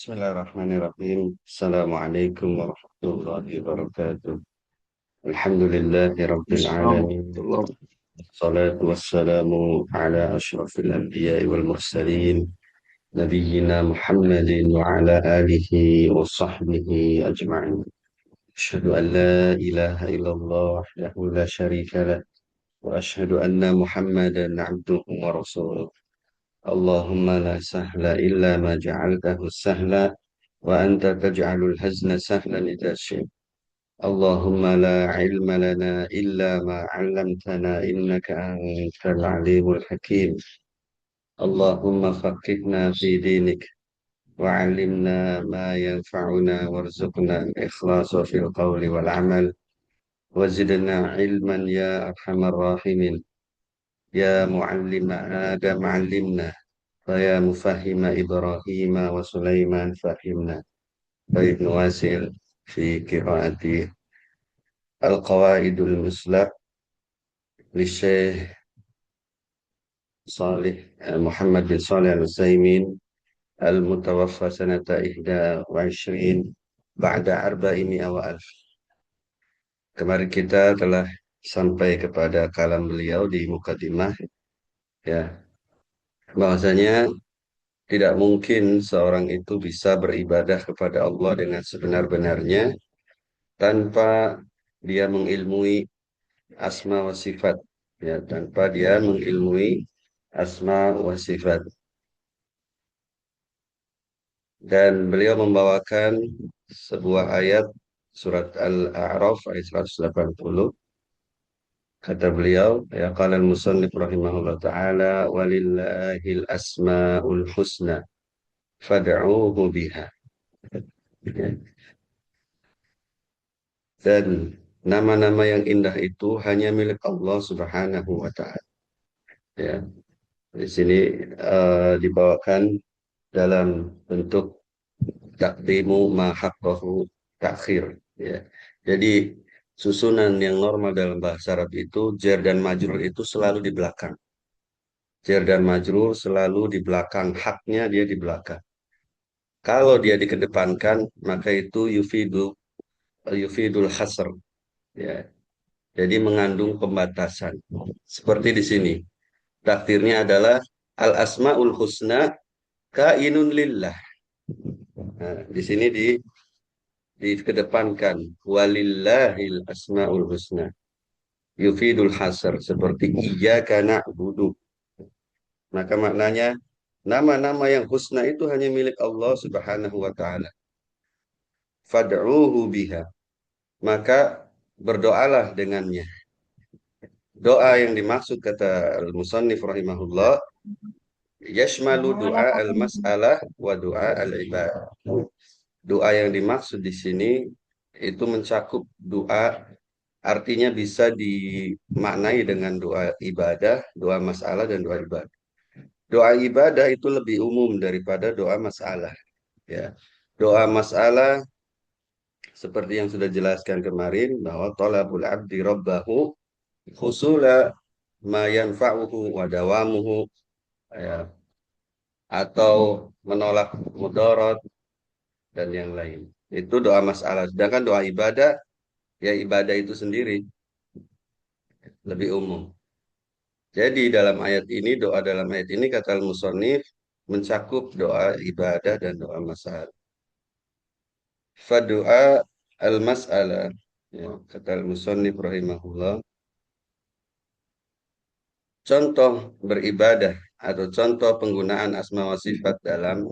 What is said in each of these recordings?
Bismillahirrahmanirrahim. Assalamualaikum warahmatullahi wabarakatuh. Alhamdulillahi rabbil alamin. Salatu wassalamu ala ashrafil anbiya'i wal mursalin. Nabiyyina Muhammadin wa ala alihi wa sahbihi ajma'in. Asyhadu an la ilaha illallah wahdahu la syarika lah. Wa asyhadu anna Muhammadan abduhu wa rasuluh. Allahumma la sahla illa ma ja'altahu sahla wa anta taj'alul hazna sahlan idza syi'ta. Allahumma la ilma lana illa ma 'allamtana innaka antal alimul hakim. Allahumma faqihna fi dinik wa 'allimna ma yanfa'una warzuqna al-ikhlasa fil qawli wal 'amal wa zidna 'ilman ya arhamar rahimin. Ya mu'allima Adam 'allimna wa ya mufahhima Ibrahim wa Sulaiman fahimna. Baik Nuwasil fi qiraati Al-Qawaidul Muslah li Syekh Salih Muhammad bin Salih Al-Utsaimin al-mutawaffa sanata 21 ba'da arba'imi'a wa alf. Kemarin kita telah sampai kepada kalam beliau di mukadimah, ya, bahwasanya tidak mungkin seorang itu bisa beribadah kepada Allah dengan sebenar-benarnya tanpa dia mengilmui asma wa sifat, ya, tanpa dia mengilmui asma wa sifat. Dan beliau membawakan sebuah ayat surat Al-A'raf ayat 180. Kata beliau, ya, qala al-musannif rahimahullah ta'ala walillahil asmaul husna fad'uhu biha. Ya. Dan nama-nama yang indah itu hanya milik Allah Subhanahu wa ta'ala. Ya. Di sini dibawakan dalam bentuk takdimu ma haqqahu takhir, ya. Jadi susunan yang normal dalam bahasa Arab itu jar dan majrur itu selalu di belakang. Jar dan majrur selalu di belakang, haknya dia di belakang. Kalau dia dikedepankan maka itu yufidul hasr, ya. Jadi mengandung pembatasan. Seperti di sini. Takdirnya adalah al asmaul husna kainun lillah. Nah, di sini dikedepankan walillahil asmaul husna yufidul hasr seperti iyyaka na'budu, maka maknanya nama-nama yang husna itu hanya milik Allah Subhanahu wa taala. Fad'uhu biha, maka berdoalah dengannya. Doa yang dimaksud kata al-musannif rahimahullah yashmalu doa al-mas'alah wa doa al-ibadah. Doa yang dimaksud di sini itu mencakup doa. Artinya bisa dimaknai dengan doa ibadah, doa masalah, dan doa ibadah. Doa ibadah itu lebih umum daripada doa masalah. Ya. Doa masalah seperti yang sudah jelaskan kemarin bahwa thalabul abdi rabbahu husula ma yanfa'uhu wa dawamuhu, ya, atau menolak mudarat dan yang lain. Itu doa masalah. Sedangkan doa ibadah, ya ibadah itu sendiri lebih umum. Jadi dalam ayat ini, doa dalam ayat ini kata al-musannif mencakup doa ibadah dan doa masalah. Fadu'a al-mas'alah, ya, kata al-musannif rahimahullah, contoh beribadah atau contoh penggunaan asma wa sifat dalam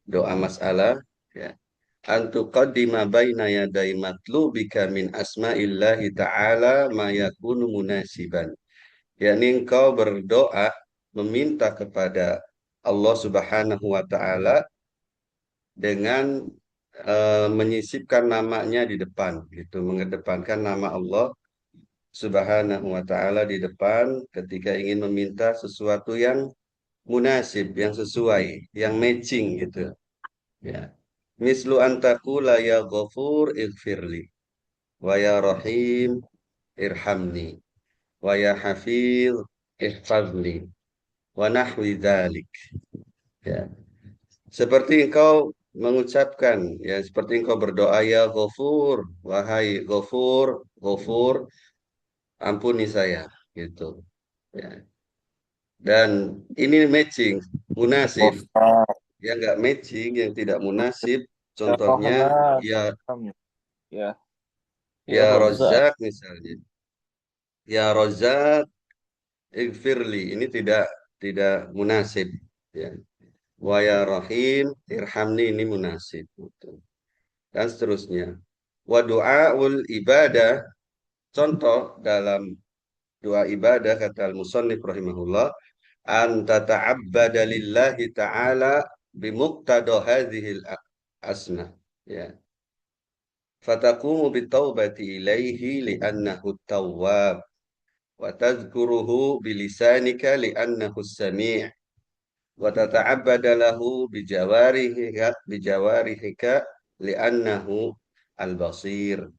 doa masalah, ya, antuqaddima baina yaday matlubika min asma'illahi ta'ala ma yakunu munasiban. Yakni engkau berdoa meminta kepada Allah Subhanahu wa taala dengan menyisipkan namanya di depan, gitu, mengedepankan nama Allah Subhanahu wa taala di depan ketika ingin meminta sesuatu yang munasib, yang sesuai, yang matching, gitu, ya. Mislu antaqula ya ghafur ighfirli wa ya rahim irhamni wa ya hafiz ihfazni wa nahwi dzalik, ya. Seperti engkau mengucapkan ya seperti engkau berdoa ya Ghafur, wahai Ghafur, Ghafur, ampuni saya gitu. Ya. Dan ini matching, munasib. Gofar, Yang nggak matching, yang tidak munasib, ya contohnya Rahman, ya ya ya ya Rozak. Rozak misalnya. Ya Rozak, Ighfirli. Ini tidak munasib. Ya. Wa ya Rahim, Irhamni ini munasib. Gitu. Dan seterusnya. Wa du'aul ibadah, contoh dalam doa ibadah kata al-musannif rahimahullah, an tata'abbada lillahi ta'ala bimuqtada hadhil asma. Ya. Fataqumu bitaubati ilaihi li'annahu tawwab wa tadhkuruhu bilisanika li'annahu sami' wa tata'abbada lahu bijawarihika li'annahu al-basir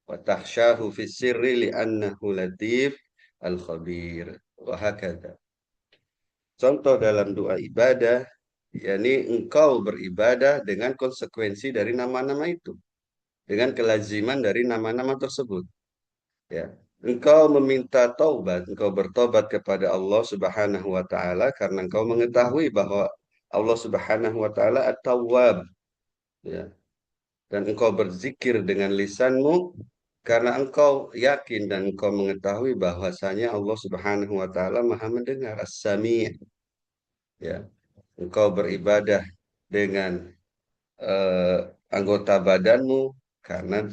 wa takhshahu fi sirri li'annahu latif al-khabir wa hakadha. Contoh dalam doa ibadah, yakni engkau beribadah dengan konsekuensi dari nama-nama itu, dengan kelaziman dari nama-nama tersebut. Ya, engkau meminta taubat, engkau bertobat kepada Allah Subhanahu wa taala karena engkau mengetahui bahwa Allah Subhanahu wa taala At-Tawwab, ya. Dan engkau berzikir dengan lisanmu karena engkau yakin dan engkau mengetahui bahwasanya Allah Subhanahu wa taala Maha mendengar, As-Sami', ya. Engkau beribadah dengan eh, anggota badanmu karena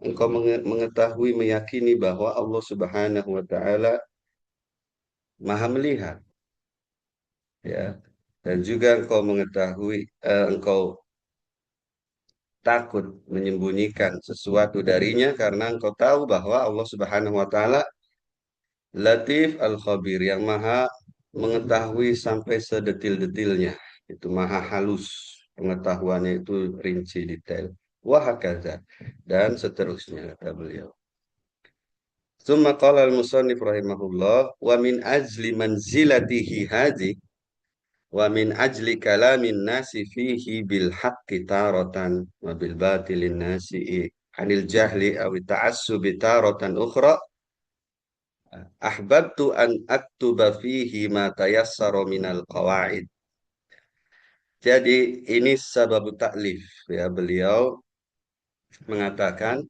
engkau mengetahui, meyakini bahwa Allah Subhanahu wa taala Maha melihat, ya. Dan juga engkau mengetahui, engkau takut menyembunyikan sesuatu darinya karena engkau tahu bahwa Allah Subhanahu wa taala Latif Al-Khabir, yang Maha mengetahui sampai sedetil-detilnya. Itu maha halus, pengetahuannya itu rinci detail. Wahakaza, dan seterusnya kata beliau. Summa qala al-musannif rahimahullah wa min ajli manzilatihi hadhi wa min ajli kalamin nasi fihi bil haqqi taratan wa bil batilin nasi anil jahli aw ta'assubi taratan ukhra ahbabtu an aktuba fihi ma tayassara minal qawaid. Jadi ini sabab taklif, ya, beliau mengatakan,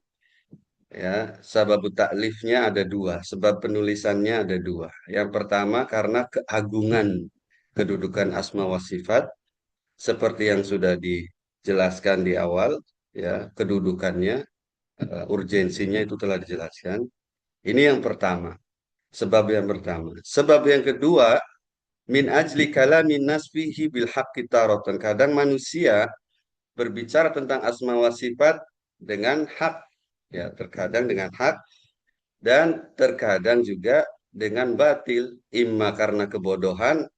ya, sabab taklifnya ada dua, sebab penulisannya ada dua. Yang pertama karena keagungan kedudukan asma wa sifat seperti yang sudah dijelaskan di awal, ya, kedudukannya, urgensinya itu telah dijelaskan. Ini yang pertama, sebab yang pertama. Sebab yang kedua, min ajli kalamin nasfihi bil haqqi taratan. Kadang manusia berbicara tentang asma wa sifat dengan hak, ya, terkadang dengan hak dan terkadang juga dengan batil, imma karena kebodohan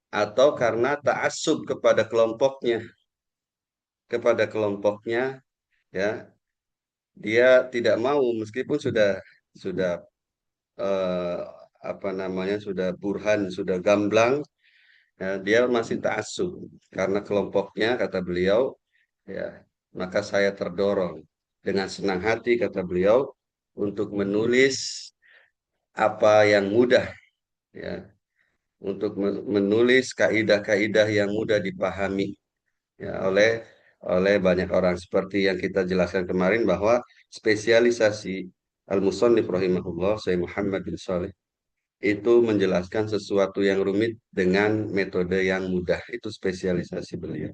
atau karena ta'assub kepada kelompoknya, ya. Dia tidak mau meskipun sudah eh, apa namanya, sudah burhan, sudah gamblang, ya, dia masih ta'assub karena kelompoknya kata beliau, ya. Maka saya terdorong dengan senang hati kata beliau untuk menulis apa yang mudah, ya, untuk menulis kaidah-kaidah yang mudah dipahami, ya, oleh banyak orang seperti yang kita jelaskan kemarin bahwa spesialisasi Al-Musannif rahimahullah Syekh Muhammad bin Saleh itu menjelaskan sesuatu yang rumit dengan metode yang mudah. Itu spesialisasi beliau.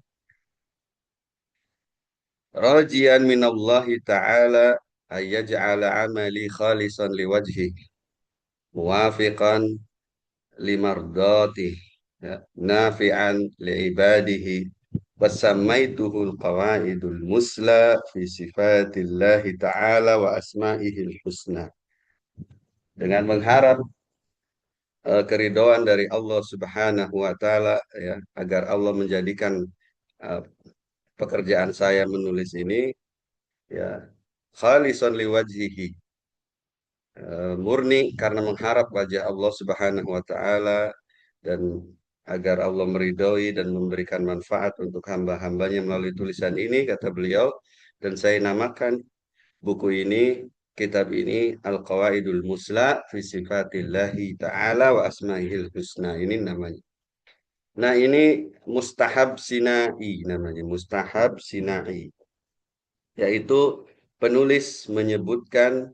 Rajian minallahi ta'ala ayyaj'ala amali khalisan liwajhi muwafiqan limardati, ya, nafi'an liibadihi wasamaituhu alqawaidul musla fi sifatillahi ta'ala wa asma'ihil husna, dengan mengharap keridhaan dari Allah Subhanahu wa taala, ya, agar Allah menjadikan uh, pekerjaan saya menulis ini, ya, khalisan liwajhihi, murni karena mengharap wajah Allah Subhanahu wa taala dan agar Allah meridhoi dan memberikan manfaat untuk hamba-hambanya melalui tulisan ini, kata beliau, dan saya namakan buku ini, kitab ini, Al-Qawaidul Musla fi Sifatillahi Ta'ala wa Asma'ihil Husna. Ini namanya. Nah, ini Mustahab Sinai namanya, Mustahab Sinai, yaitu penulis menyebutkan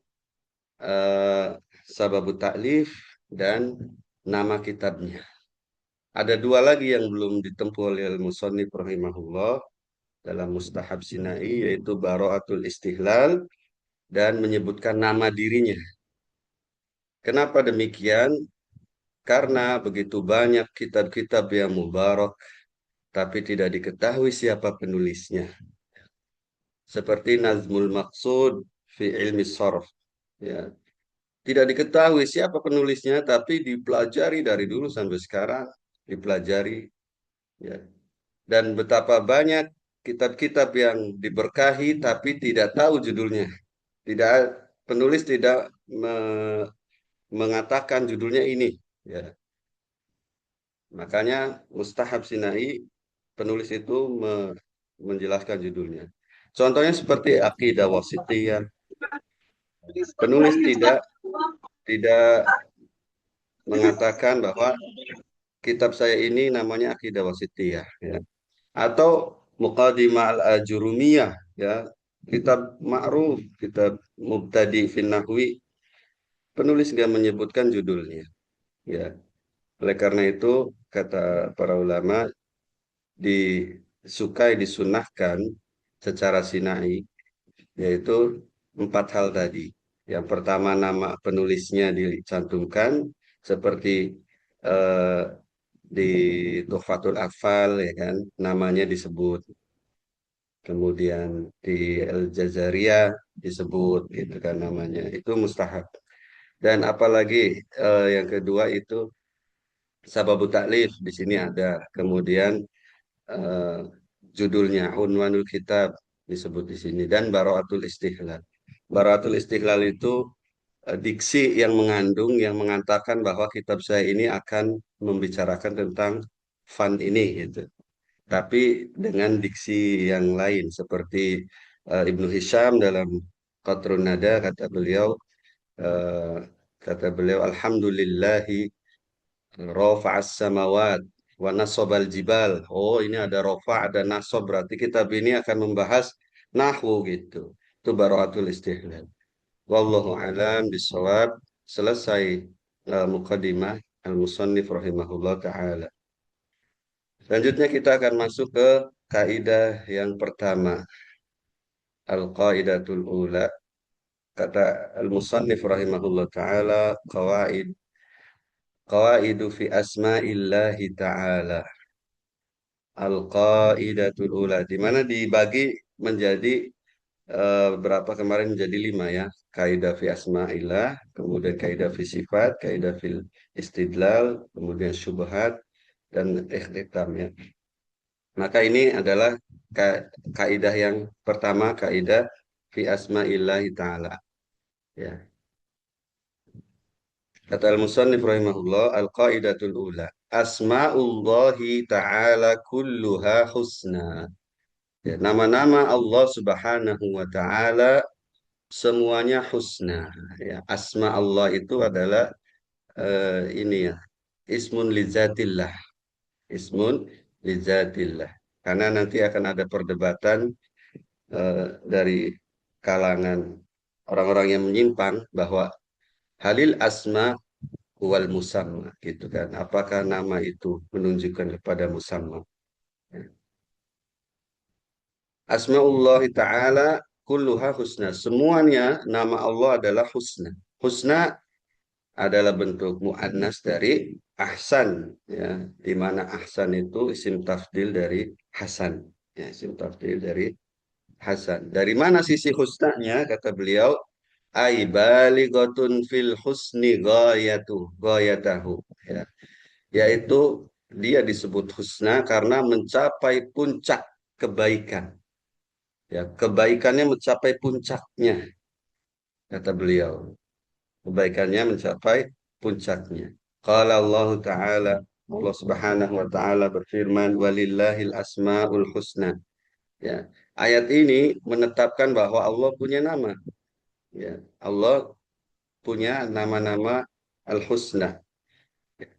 eh, sababut taklif dan nama kitabnya. Ada dua lagi yang belum ditempuh oleh al-musannif rahimahullah dalam Mustahab Sinai, yaitu Bara'atul Istihlal dan menyebutkan nama dirinya. Kenapa demikian? Karena begitu banyak kitab-kitab yang mubarak, tapi tidak diketahui siapa penulisnya. Seperti Nazmul Maqsud fi ilmi Sarf. Ya. Tidak diketahui siapa penulisnya, tapi dipelajari dari dulu sampai sekarang. Dipelajari. Ya. Dan betapa banyak kitab-kitab yang diberkahi, tapi tidak tahu judulnya. Tidak, penulis tidak mengatakan judulnya ini. Ya. Makanya Mustahab Sinai penulis itu menjelaskan judulnya. Contohnya seperti Aqidah Wasithiyah. Penulis tidak mengatakan bahwa kitab saya ini namanya Aqidah Wasithiyah, ya. Atau Muqaddimah Al-Ajurumiyah, ya. Kitab ma'ruf, kitab Mubtadi fin Nahwi, penulis nggak menyebutkan judulnya, ya. Oleh karena itu, kata para ulama, disukai disunahkan secara sinai, yaitu empat hal tadi. Yang pertama, nama penulisnya dicantumkan seperti eh, di Tuhfatul Atfal, ya kan, namanya disebut. Kemudian di Al-Jazariyah disebut, gitu kan, namanya. Itu mustahab. Dan apalagi yang kedua itu sababut taklif di sini ada. Kemudian eh, judulnya Unwanul Kitab disebut di sini, dan Bara'atul Istihlal. Bara'atul Istihlal itu diksi yang mengandung yang mengatakan bahwa kitab saya ini akan membicarakan tentang fun ini, gitu. Tapi dengan diksi yang lain seperti Ibnu Hisham dalam Qatrun Nada, eh, kata beliau Alhamdulillahi rafa'as samawat wa nasobal jibal. Oh, ini ada rofa, ada nasob, berarti kitab ini akan membahas nahwu, gitu. Itu Bara'atul Istihlal. Wallahu alam bisawab. Selesai muqaddimah al-musannif rahimahullah ta'ala. Selanjutnya kita akan masuk ke kaidah yang pertama. Al-qaidatul ula. Kata al-musannif rahimahullah ta'ala, qawaidu fi asma'illahi ta'ala. Al-qaidatul ula. Di mana dibagi menjadi berapa kemarin, menjadi lima, ya. Kaidah fi asma'illah, kemudian kaidah fi sifat, kaidah fil istidlal, kemudian syubhat, dan ikhtitam, ya. Maka ini adalah kaidah yang pertama, kaidah fi asma'illahi ta'ala. Ya. Kata al-musannif rahimahullah, al-qaidatul ula. Asma'ullahi ta'ala kulluha husna. Ya, nama-nama Allah subhanahu wa ta'ala semuanya husna. Ya, asma Allah itu adalah ini, ya, ismun lizatillah, ismun lizatillah. Karena nanti akan ada perdebatan dari kalangan orang-orang yang menyimpang bahwa halil asma wal musamma, gitu kan. Apakah nama itu menunjukkan kepada musamma? Asmaullah ta'ala kulluha husna. Semuanya nama Allah adalah husna. Husna adalah bentuk mu'annas dari ahsan, ya, di mana ahsan itu isim tafdil dari hasan, ya, isim tafdil dari hasan. Dari mana sisi husnanya? Kata beliau, ai balighatun fil husni ghayatahu, ya, yaitu dia disebut husna karena mencapai puncak kebaikan, ya, kebaikannya mencapai puncaknya, kata beliau, kebaikannya mencapai puncaknya. Qala Allah Ta'ala, Allah Subhanahu wa taala berfirman walillahil asmaul husna. Ya. Ayat ini menetapkan bahwa Allah punya nama. Ya. Allah punya nama-nama al-husna.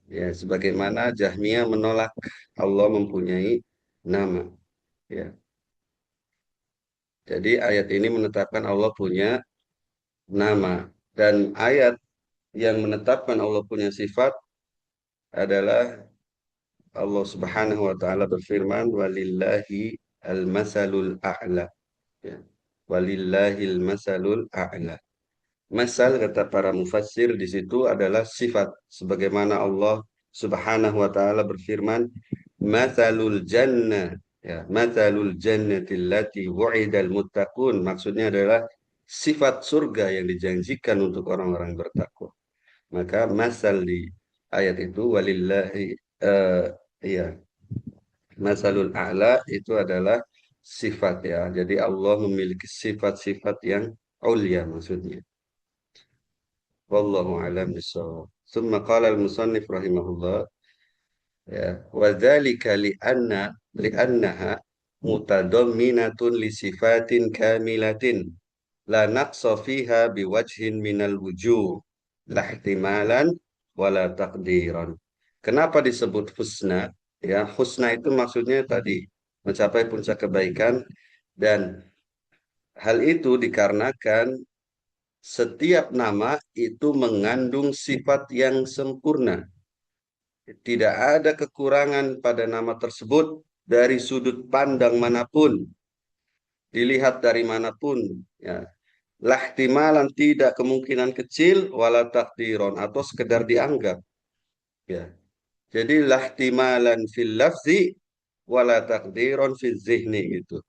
Ya, sebagaimana Jahmiyah menolak Allah mempunyai nama. Ya. Jadi ayat ini menetapkan Allah punya nama dan ayat yang menetapkan Allah punya sifat adalah Allah Subhanahu wa taala berfirman walillahi al-masalul a'la. Ya. Walillahil masalul a'la. Masal kata para mufassir di situ adalah sifat sebagaimana Allah Subhanahu wa taala berfirman matsalul jannah ya matsalul jannati allati wu'idal muttaqun maksudnya adalah sifat surga yang dijanjikan untuk orang-orang bertakwa. Maka masal di ayat itu walillahi eh, iya masalul a'la itu adalah sifat ya. Jadi Allah memiliki sifat-sifat yang ulia maksudnya. Wallahu a'lam bishawab. Tsumma qala al-musannif rahimahullah ya wa dzalika li'annaha mutadamminatun li sifatin kamilatin la naqsa fiha biwajhin minal wujuh la ihtimalan wala taqdiran. Kenapa disebut husna? Ya, husna itu maksudnya tadi mencapai puncak kebaikan dan hal itu dikarenakan setiap nama itu mengandung sifat yang sempurna. Tidak ada kekurangan pada nama tersebut dari sudut pandang manapun, dilihat dari manapun. Ya. Lahtimalan tidak kemungkinan kecil, wala takdiron atau sekedar dianggap. Ya. Jadi lahtimalan fil lafzi, wala takdiron fil zihni gitu.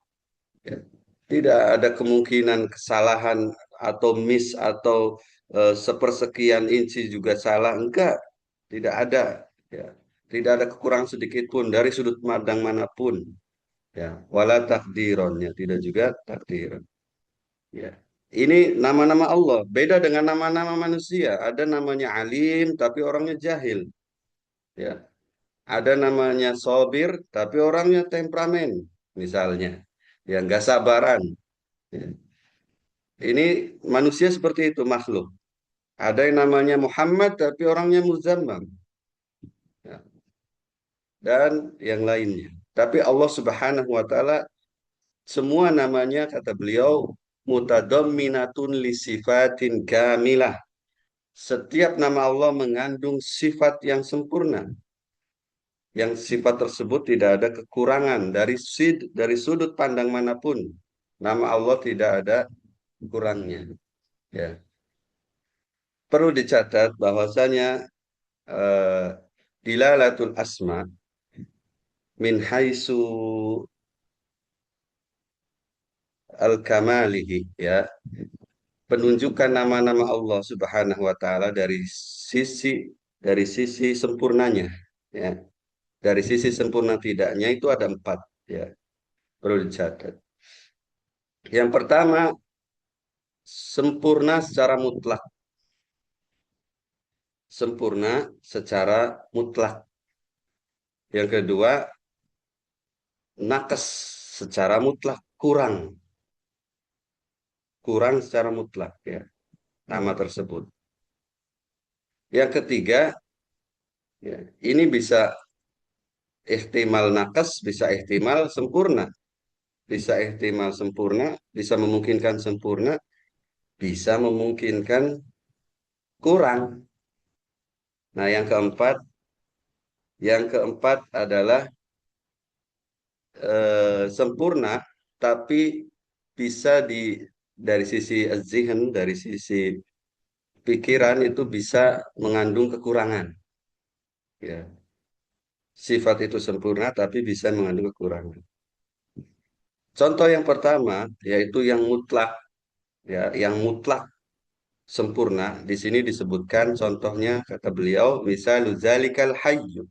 Ya. Tidak ada kemungkinan kesalahan atau miss atau sepersekian inci juga salah. Enggak, tidak ada. Ya. Tidak ada kekurangan sedikit pun dari sudut pandang manapun. Ya, wala takdironnya tidak juga takdiran. Ya. Ini nama-nama Allah beda dengan nama-nama manusia. Ada namanya alim tapi orangnya jahil. Ya. Ada namanya sobir tapi orangnya temperamen misalnya. Yang gak sabaran. Ya. Ini manusia seperti itu makhluk. Ada yang namanya Muhammad tapi orangnya Muzammam. Ya. Dan yang lainnya. Tapi Allah Subhanahu wa taala semua namanya kata beliau mutadamminatun li sifatin kamilah. Setiap nama Allah mengandung sifat yang sempurna. Yang sifat tersebut tidak ada kekurangan dari sudut pandang manapun. Nama Allah tidak ada kurangnya. Ya. Perlu dicatat bahwasanya eh, dilalatul asma min haitsu al-kamalihi ya penunjukan nama-nama Allah Subhanahu wa taala dari sisi sempurnanya ya dari sisi sempurna tidaknya itu ada empat ya perlu dicatat. Yang pertama sempurna secara mutlak, sempurna secara mutlak. Yang kedua nakes secara mutlak, kurang, kurang secara mutlak ya nama tersebut. Yang ketiga ya, ini bisa ihtimal nakes, bisa ihtimal sempurna, bisa ihtimal sempurna, bisa memungkinkan sempurna, bisa memungkinkan kurang. Nah, yang keempat adalah sempurna, tapi bisa dari sisi zihin, dari sisi pikiran itu bisa mengandung kekurangan. Ya, sifat itu sempurna, tapi bisa mengandung kekurangan. Contoh yang pertama yaitu yang mutlak, ya, yang mutlak sempurna. Di sini disebutkan contohnya kata beliau, misalul zalikal hayyu.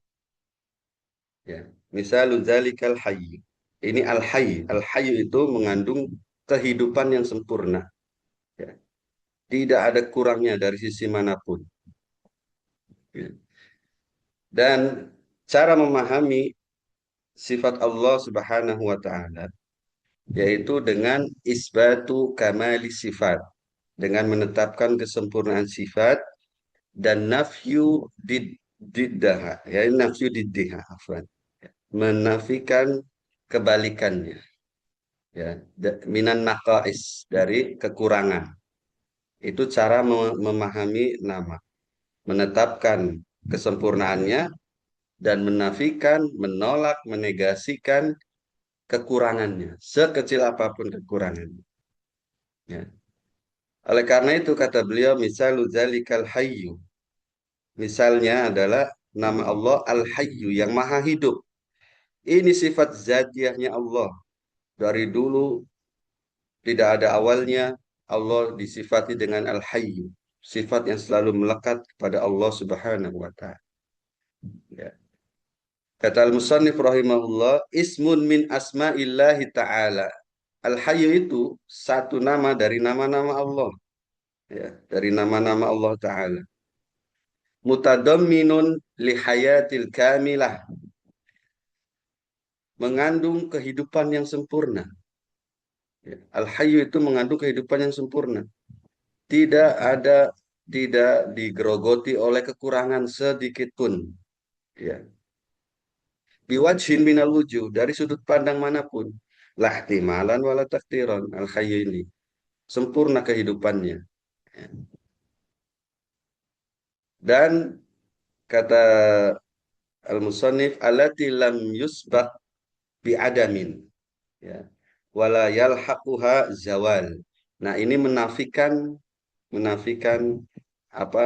Ya, misalul zalikal hayyu. Ini al-hayy. Al-hayyu itu mengandung kehidupan yang sempurna. Ya. Tidak ada kurangnya dari sisi manapun. Ya. Dan cara memahami sifat Allah Subhanahu wa taala yaitu dengan isbatu kamali sifat, dengan menetapkan kesempurnaan sifat dan nafyu diddaha, ya nafyu diddiha, afwan. Menafikan kebalikannya, ya, minan naqais, dari kekurangan. Itu cara memahami nama, menetapkan kesempurnaannya dan menafikan, menolak, menegasikan kekurangannya, sekecil apapun kekurangannya. Ya. Oleh karena itu kata beliau, misalul zalikal hayyu. Misalnya adalah nama Allah Al-Hayyu, yang maha hidup. Ini sifat zatiahnya Allah. Dari dulu tidak ada awalnya, Allah disifati dengan Al-Hayyu. Sifat yang selalu melekat kepada Allah Subhanahu wa Ta'ala. Ya. Kata Al-Musannif rahimahullah, ismun min asma'illahi ta'ala. Al-Hayyu itu satu nama dari nama-nama Allah. Ya, dari nama-nama Allah Ta'ala. Mutadamminun lihayatil kamilah. Mengandung kehidupan yang sempurna. Ya, Al-Hayyu itu mengandung kehidupan yang sempurna. Tidak ada, tidak digerogoti oleh kekurangan sedikit pun. Ya. Biwajhin minal wujuh, dari sudut pandang manapun. Lahtimalan wala takdiran. Al-Hayyu ini sempurna kehidupannya. Ya. Dan kata Al-Musannif, alati lam yusbaq bi'adamin. Ya. Wala yalhaquha zawal. Nah, ini menafikan apa,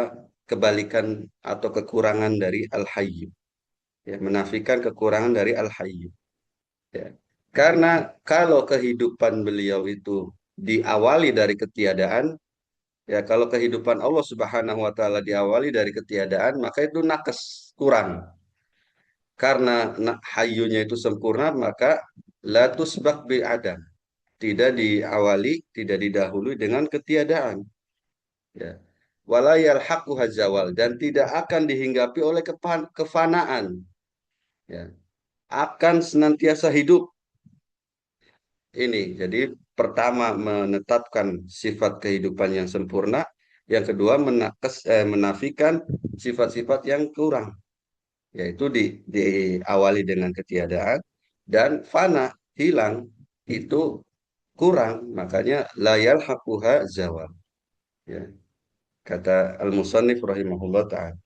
kebalikan atau kekurangan dari Al-Hayyu. Ya, menafikan kekurangan dari Al-Hayyu. Ya. Karena kalau kehidupan beliau itu diawali dari ketiadaan, ya kalau kehidupan Allah Subhanahu wa taala diawali dari ketiadaan, maka itu nakes, kurang. Karena hayyunya itu sempurna, maka la tusbaq bi adam. Tidak diawali, tidak didahului dengan ketiadaan. Ya. Wala yalhaquha zawal, dan tidak akan dihinggapi oleh kefanaan. Ya. Akan senantiasa hidup. Ini jadi pertama menetapkan sifat kehidupan yang sempurna, yang kedua menafikan sifat-sifat yang kurang, yaitu diawali dengan ketiadaan dan fana, hilang, itu kurang, makanya layal hakuha zawal. Ya, kata Al-Musannif rahimahullah ta'ala.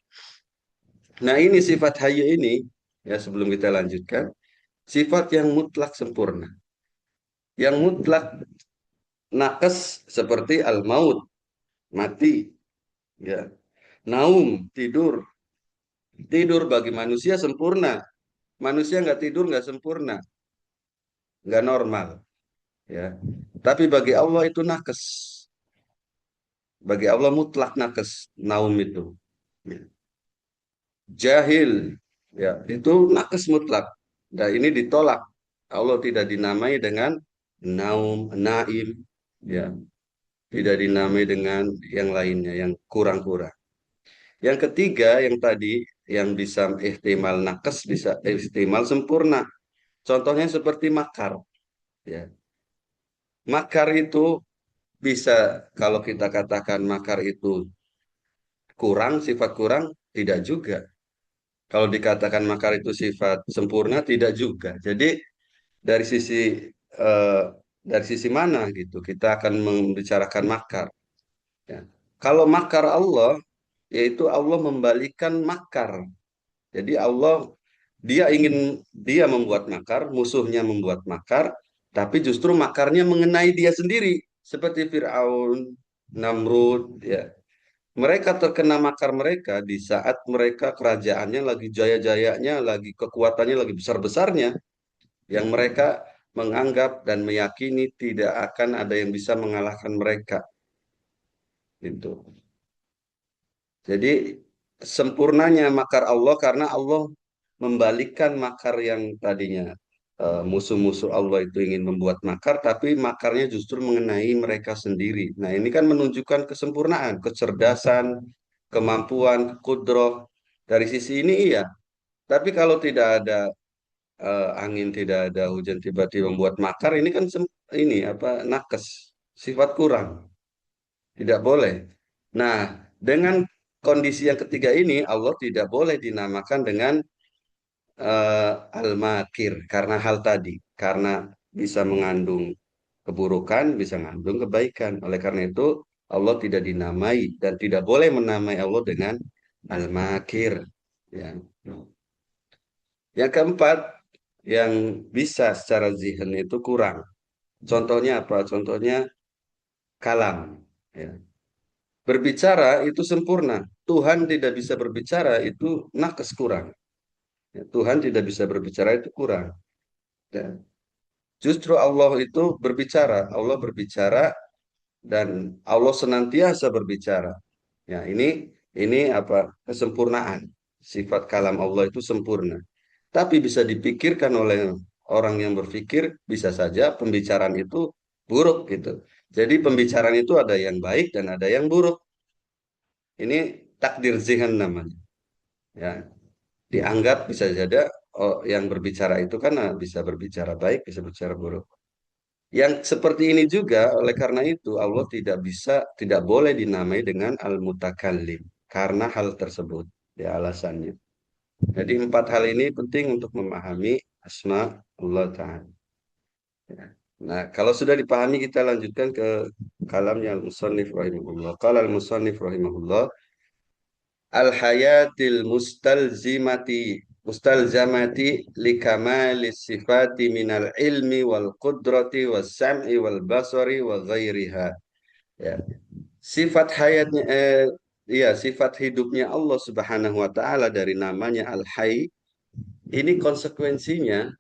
Nah, ini sifat hayyu ini, ya, sebelum kita lanjutkan, sifat yang mutlak sempurna. Yang mutlak nakes seperti al-maut, mati, ya. Naum, tidur. Tidur bagi manusia sempurna. Manusia nggak tidur nggak sempurna, nggak normal, ya. Tapi bagi Allah itu nakes. Bagi Allah mutlak nakes, naum itu. Ya. Jahil, ya, itu nakes mutlak. Dan ini ditolak. Allah tidak dinamai dengan naum, naim, ya. Tidak dinamai dengan yang lainnya, yang kurang-kurang. Yang ketiga, yang tadi, yang bisa ihtimal nakes, bisa ihtimal sempurna. Contohnya seperti makar. Ya. Makar itu bisa, kalau kita katakan makar itu kurang, sifat kurang, tidak juga. Kalau dikatakan makar itu sifat sempurna, tidak juga. Jadi dari sisi eh, dari sisi mana gitu, kita akan membicarakan makar. Ya. Kalau makar Allah, yaitu Allah membalikan makar. Jadi Allah, dia membuat makar, musuhnya membuat makar, tapi justru makarnya mengenai dia sendiri, seperti Fir'aun, Namrud, ya. Mereka terkena makar mereka di saat mereka kerajaannya lagi jaya-jayanya, lagi kekuatannya lagi besar-besarnya, yang mereka menganggap dan meyakini tidak akan ada yang bisa mengalahkan mereka. Itu. Jadi sempurnanya makar Allah karena Allah membalikkan makar yang tadinya musuh-musuh Allah itu ingin membuat makar, tapi makarnya justru mengenai mereka sendiri. Nah, ini kan menunjukkan kesempurnaan, kecerdasan, kemampuan, kudroh. Dari sisi ini iya, Tapi kalau tidak ada angin, tidak ada hujan, tiba-tiba membuat makar, ini kan ini apa nakes, sifat kurang, tidak boleh. Nah, dengan kondisi yang ketiga ini, Allah tidak boleh dinamakan dengan al-makir karena hal tadi, karena bisa mengandung keburukan, bisa mengandung kebaikan. Oleh karena itu, Allah tidak dinamai dan tidak boleh menamai Allah dengan al-makir. Ya. Yang keempat, yang bisa secara zihin itu kurang. Contohnya apa? Contohnya kalam. Ya. Berbicara itu sempurna. Tuhan tidak bisa berbicara itu nakes kurang. Ya, Tuhan tidak bisa berbicara itu kurang. Ya. Justru Allah itu berbicara. Allah berbicara dan Allah senantiasa berbicara. Ya, ini apa? Kesempurnaan. Sifat kalam Allah itu sempurna. Tapi bisa dipikirkan oleh orang yang berpikir, bisa saja pembicaraan itu buruk gitu. Jadi pembicaraan itu ada yang baik dan ada yang buruk. Ini takdir zihan namanya. Ya, dianggap bisa saja oh, yang berbicara itu kan bisa berbicara baik, bisa berbicara buruk. Yang seperti ini juga, oleh karena itu Allah tidak boleh dinamai dengan al-mutakallim karena hal tersebut. Ya alasannya. Jadi empat hal ini penting untuk memahami asma Allah Ta'ala. Ya. Nah, kalau sudah dipahami kita lanjutkan ke kalamnya al-musannif rahimahullah. Qala al-musannif rahimahullah al-hayatil mustalzamati likamali sifati minal ilmi wal qudrati was sam'i wal basari wa ghairiha. Ya. Sifat hayatnya sifat hidupnya Allah Subhanahu wa taala dari namanya Al-Hayy ini konsekuensinya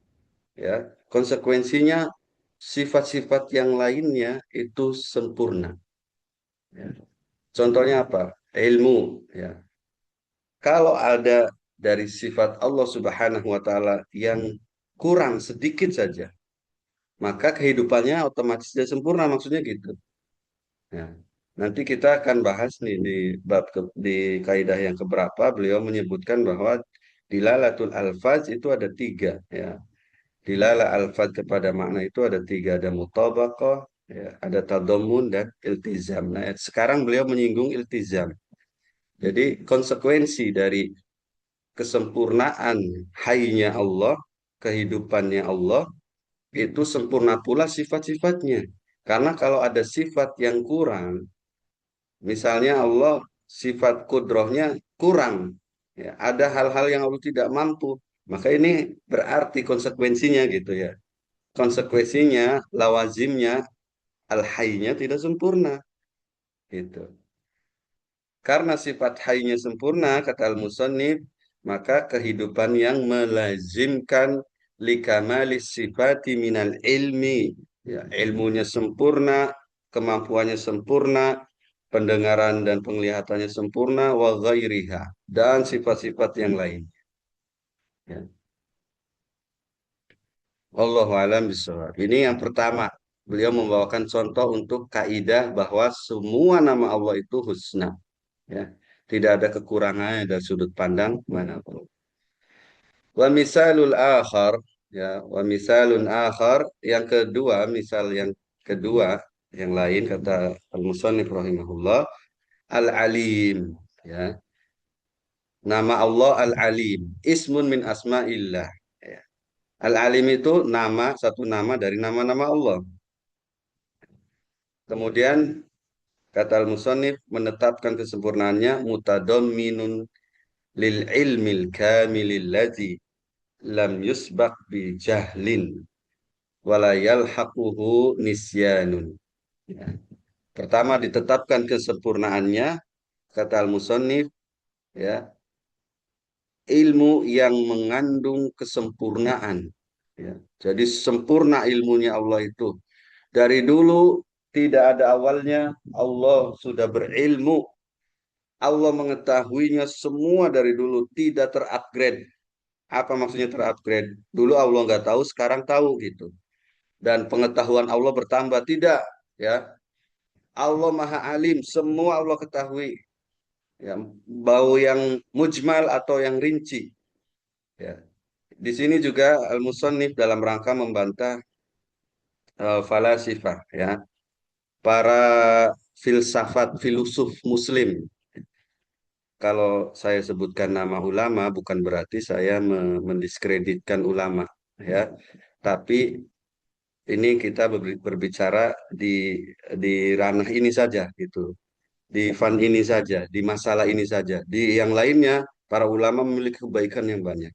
sifat-sifat yang lainnya itu sempurna. Ya. Contohnya apa? Ilmu. Ya. Kalau ada dari sifat Allah Subhanahu wa Ta'ala yang kurang sedikit saja, maka kehidupannya otomatis tidak sempurna. Maksudnya gitu. Ya. Nanti kita akan bahas nih di kaidah yang keberapa beliau menyebutkan bahwa dilalatul alfaz itu ada tiga. Ya. Dilalah alfaz kepada makna itu ada tiga, ada mutabaqah, ya, ada tadammun dan iltizam. Nah, sekarang beliau menyinggung iltizam. Jadi konsekuensi dari kesempurnaan haynya Allah, kehidupannya Allah, itu sempurna pula sifat-sifatnya. Karena kalau ada sifat yang kurang, misalnya Allah sifat kudrohnya kurang, ya, ada hal-hal yang Allah tidak mampu, maka ini berarti konsekuensinya gitu ya. Konsekuensinya, lawazimnya, al-haynya tidak sempurna. Gitu. Karena sifat haynya sempurna, kata al-musannif, maka kehidupan yang melazimkan likamalis sifati minal ilmi. Ya, ilmunya sempurna, kemampuannya sempurna, pendengaran dan penglihatannya sempurna, wa ghairiha. Dan sifat-sifat yang lain. Ya. Wallahu alam bishawab. Ini yang pertama. Beliau membawakan contoh untuk kaidah bahwa semua nama Allah itu husna. Ya. Tidak ada kekurangannya dari sudut pandang manapun. Wa misalul akhar, ya, wa misalun akhar, yang kedua, misal yang kedua, yang lain kata al-musannif rahimahullah, al-alim, ya. Nama Allah al-alim, ismun min asma'illah. Ya. Al-alim itu satu nama dari nama-nama Allah. Kemudian kata al-musannif menetapkan kesempurnaannya mutadamminun lil ilmil kamilil ladzi lam yusbaq bi jahlin wala yalhaquhu nisyanun. Ya. Pertama ditetapkan kesempurnaannya kata al-musannif, ya, ilmu yang mengandung kesempurnaan. Ya. Jadi sempurna ilmunya Allah itu. Dari dulu tidak ada awalnya, Allah sudah berilmu. Allah mengetahuinya semua dari dulu, tidak terupgrade. Apa maksudnya terupgrade? Dulu Allah nggak tahu, sekarang tahu gitu. Dan pengetahuan Allah bertambah, tidak. Ya, Allah Maha Alim, semua Allah ketahui. Ya, bau yang mujmal atau yang rinci. Ya. Di sini juga Al-Musannif dalam rangka membantah falasifah, ya, para filsafat, filosof Muslim. Kalau saya sebutkan nama ulama, bukan berarti saya mendiskreditkan ulama, ya. Tapi ini kita berbicara di ranah ini saja, gitu. Di fun ini saja, di masalah ini saja. Di yang lainnya, para ulama memiliki kebaikan yang banyak.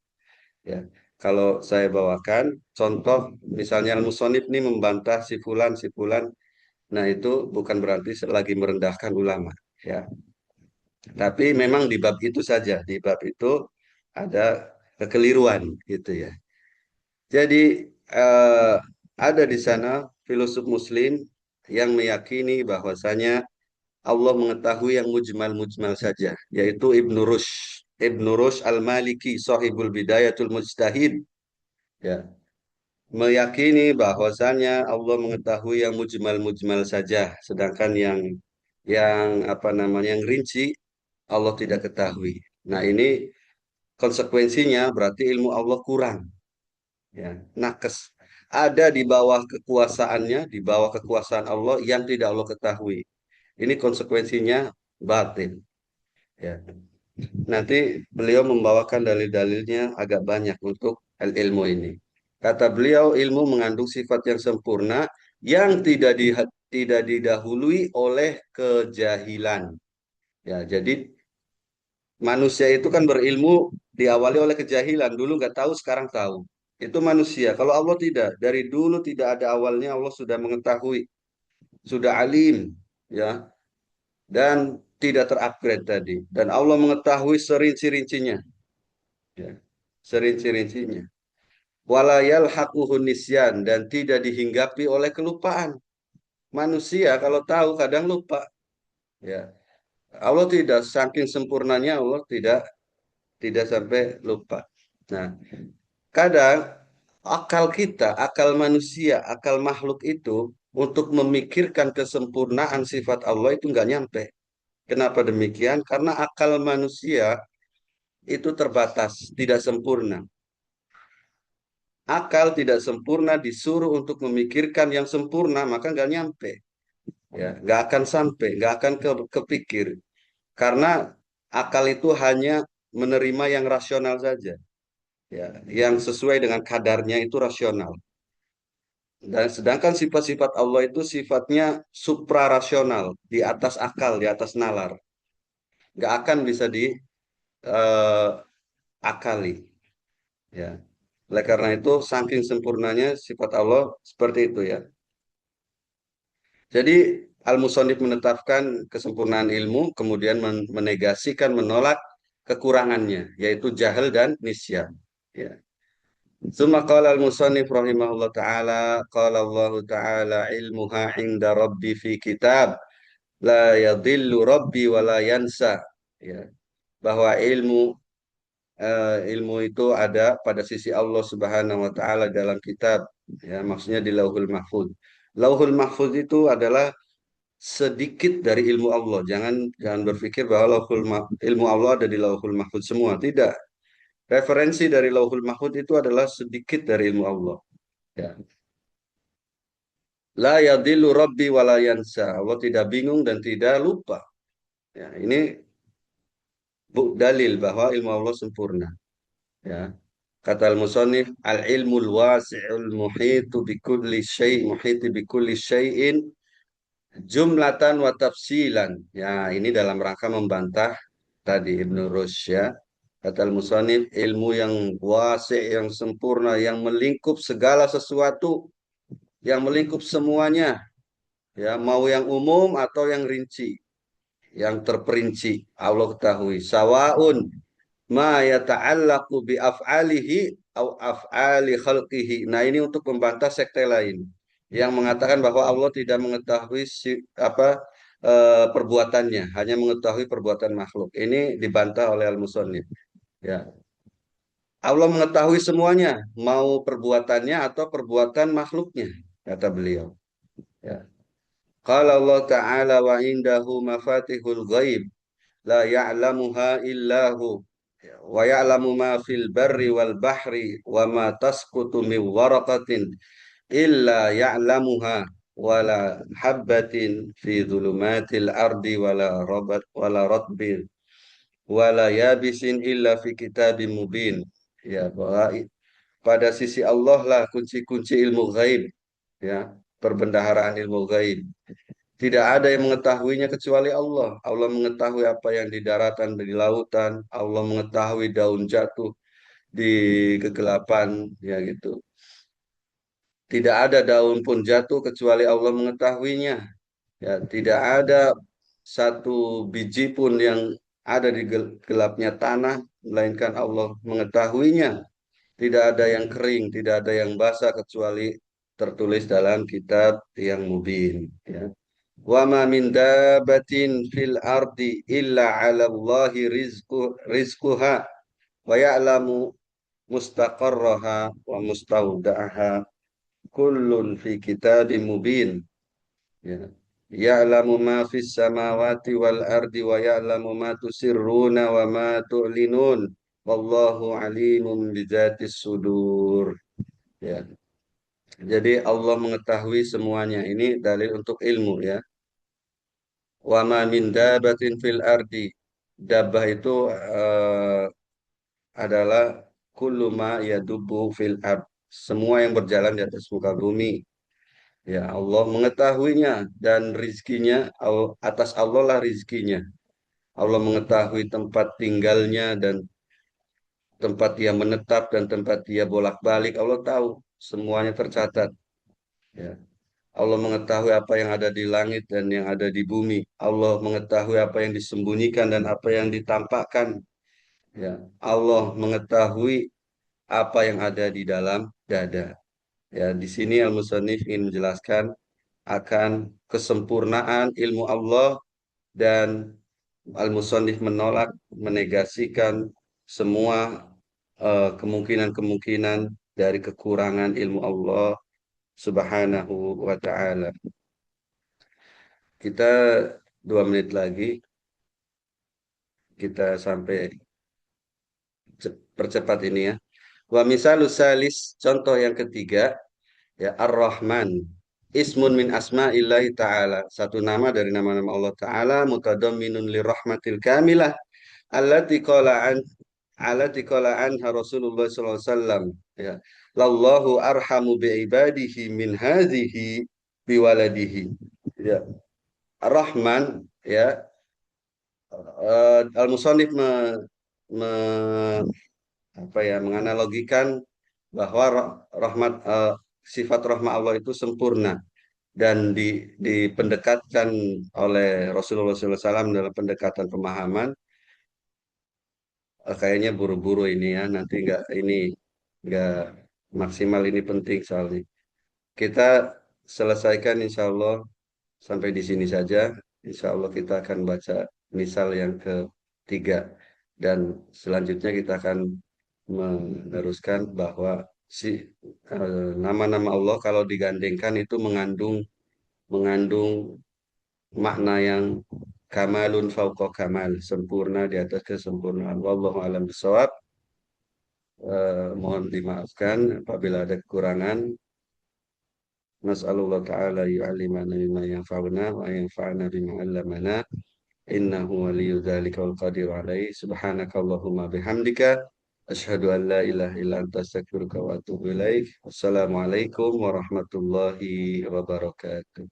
Ya, kalau saya bawakan contoh, misalnya Al-Musonif ini membantah si fulan, nah itu bukan berarti lagi merendahkan ulama. Ya, tapi memang di bab itu saja, di bab itu ada kekeliruan, gitu ya. Jadi eh, ada di sana filosof Muslim yang meyakini bahwasanya Allah mengetahui yang mujmal-mujmal saja, yaitu Ibnu Rushd. Ibnu Rushd Al-Maliki, Sahibul Bidayatul Mujtahid, ya, meyakini bahwasanya Allah mengetahui yang mujmal-mujmal saja, sedangkan yang apa namanya yang rinci Allah tidak ketahui. Nah, ini konsekuensinya berarti ilmu Allah kurang, ya, nakes. Ada di bawah kekuasaannya, di bawah kekuasaan Allah yang tidak Allah ketahui. Ini konsekuensinya batin. Ya. Nanti beliau membawakan dalil-dalilnya agak banyak untuk ilmu ini. Kata beliau, ilmu mengandung sifat yang sempurna yang tidak didahului oleh kejahilan. Ya, jadi manusia itu kan berilmu diawali oleh kejahilan. Dulu nggak tahu, sekarang tahu. Itu manusia. Kalau Allah tidak, dari dulu tidak ada awalnya Allah sudah mengetahui, sudah alim, ya, dan tidak terupgrade tadi. Dan Allah mengetahui serinci-rincinya, ya, serinci-rincinya. Walayal hakuhun nisyan, dan tidak dihinggapi oleh kelupaan. Manusia kalau tahu kadang lupa, ya. Allah tidak, saking sempurnanya Allah tidak sampai lupa. Nah, kadang akal kita, akal manusia, akal makhluk itu untuk memikirkan kesempurnaan sifat Allah itu nggak nyampe. Kenapa demikian? Karena akal manusia itu terbatas, tidak sempurna. Akal tidak sempurna disuruh untuk memikirkan yang sempurna, maka nggak nyampe, ya, nggak akan sampai, nggak akan kepikir, karena akal itu hanya menerima yang rasional saja, ya, yang sesuai dengan kadarnya itu rasional. Dan sedangkan sifat-sifat Allah itu sifatnya suprarasional, di atas akal, di atas nalar, nggak akan bisa diakali, ya. Oleh karena itu, saking sempurnanya sifat Allah seperti itu, ya. Jadi Al-Musannif menetapkan kesempurnaan ilmu, kemudian menegasikan, menolak kekurangannya, yaitu jahil dan nisyan. Ya. Summa qala al-musannif rahimahullah ta'ala, qala Allah ta'ala ilmuha inda rabbi fi kitab, la yadhillu rabbi wa la yansa. Ya. Bahwa ilmu itu ada pada sisi Allah Subhanahu wa taala dalam kitab, ya, maksudnya di Lauhul Mahfuz. Lauhul Mahfuz itu adalah sedikit dari ilmu Allah. Jangan berpikir bahwa ilmu Allah ada di Lauhul Mahfuz semua. Tidak. Referensi dari Lauhul Mahfuz itu adalah sedikit dari ilmu Allah. Ya. La yadillu rabbi wa la yansa. Allah tidak bingung dan tidak lupa. Ya, ini dalil bahwa ilmu Allah sempurna. Ya. Kata al-musannif, al-ilmul wasi'ul muhitu bikulli syai' muhiti bikulli syai'in jumlatan wa tafsilan. Ya, ini dalam rangka membantah tadi Ibnu Rushd, ya. Kata al-musannif, ilmu yang wasi', yang sempurna, yang melingkup segala sesuatu, yang melingkup semuanya, ya, mau yang umum atau yang rinci, yang terperinci, Allah ketahui. Sawaun ma yata'allaqu bi af'alihi au af'ali khalqihi. Nah, ini untuk membantah sekte lain yang mengatakan bahwa Allah tidak mengetahui perbuatannya, hanya mengetahui perbuatan makhluk. Ini dibantah oleh Al-Musannif. Ya. Allah mengetahui semuanya, mau perbuatannya atau perbuatan makhluknya, kata beliau. Ya. Qala Allah Ta'ala wa indahu mafatihul ghaib la ya'lamuha illahu. wa ya'lamu ma fil barri wal bahri wa ma tasqutu min waraqatin illa ya'lamuha wala habbatin fi dhulumatil ardi wala ratbin wala yabisin illa fi kitabim mubin. Ya, bahwa pada sisi Allah lah kunci-kunci ilmu gaib, ya, perbendaharaan ilmu gaib. Tidak ada yang mengetahuinya kecuali Allah. Allah mengetahui apa yang di daratan dan di lautan. Allah mengetahui daun jatuh di kegelapan, ya gitu. Tidak ada daun pun jatuh kecuali Allah mengetahuinya. Ya, tidak ada satu biji pun yang ada di gelapnya tanah, melainkan Allah mengetahuinya. Tidak ada yang kering, tidak ada yang basah kecuali tertulis dalam kitab yang mubin. Ya. Wa ma min dabatin fil ardi illa 'ala Allahi rizquha wa ya'lamu mustaqarraha wa mustawda'aha kullun fi kitabim mubin. Ya. Ya'lamu ma fis samawati wal ardi wa ya'lamu ma tusirruna wa ma tu'linun wallahu alimun bizatis sudur. Ya. Jadi Allah mengetahui semuanya. Ini dalil untuk ilmu, ya. Wa ma min dabatin fil ardi. Dabah itu adalah kullu ma yadubu fil ard. Semua yang berjalan di atas muka bumi. Ya, Allah mengetahuinya dan rizkinya atas Allah lah rizkinya. Allah mengetahui tempat tinggalnya dan tempat dia menetap dan tempat dia bolak-balik. Allah tahu semuanya tercatat. Ya. Allah mengetahui apa yang ada di langit dan yang ada di bumi. Allah mengetahui apa yang disembunyikan dan apa yang ditampakkan. Ya. Allah mengetahui apa yang ada di dalam dada. Ya, di sini Al-Musannif ingin menjelaskan akan kesempurnaan ilmu Allah dan Al-Musannif menolak, menegasikan semua kemungkinan-kemungkinan dari kekurangan ilmu Allah Subhanahu wa ta'ala. Kita 2 menit lagi, kita sampai percepat ini, ya. Wa misalus salis, contoh yang ketiga, ya, Ar-Rahman. Ismun min asma'illahi ta'ala. Satu nama dari nama-nama Allah Ta'ala. Mutadamminun lirahmatil kamilah. Allati qala an Allati qala anha Rasulullah sallallahu alaihi wasallam. Ya. Lallahu arhamu bi'ibadihi min hadhihi biwaladihi. Ya. Ar-Rahman, ya. Al-Musannif me- apa ya, menganalogikan bahwa rahmat sifat rahmat Allah itu sempurna dan dipendekatkan oleh Rasulullah SAW dalam pendekatan pemahaman. Kayaknya buru-buru ini, ya, nanti nggak maksimal, ini penting soalnya. Kita selesaikan insya Allah sampai di sini saja. Insya Allah kita akan baca misal yang ketiga dan selanjutnya kita akan meneruskan bahwa si nama-nama Allah kalau digandengkan itu mengandung makna yang kamalun fauqa kamal, sempurna di atas kesempurnaan. Wallahu a'lam bishawab. Mohon dimaafkan apabila ada kekurangan. Nas'alullah ta'ala yu'allimana mimma yanfa'una wa yanfa'na bima 'allamana. Innahu waliyyu dzalika wal qadiru alaihi. Subhanakallahumma bihamdika asyhadu an la ilaha illa anta astaghfiruka wa atubu ilaik. Wassalamualaikum warahmatullahi wabarakatuh.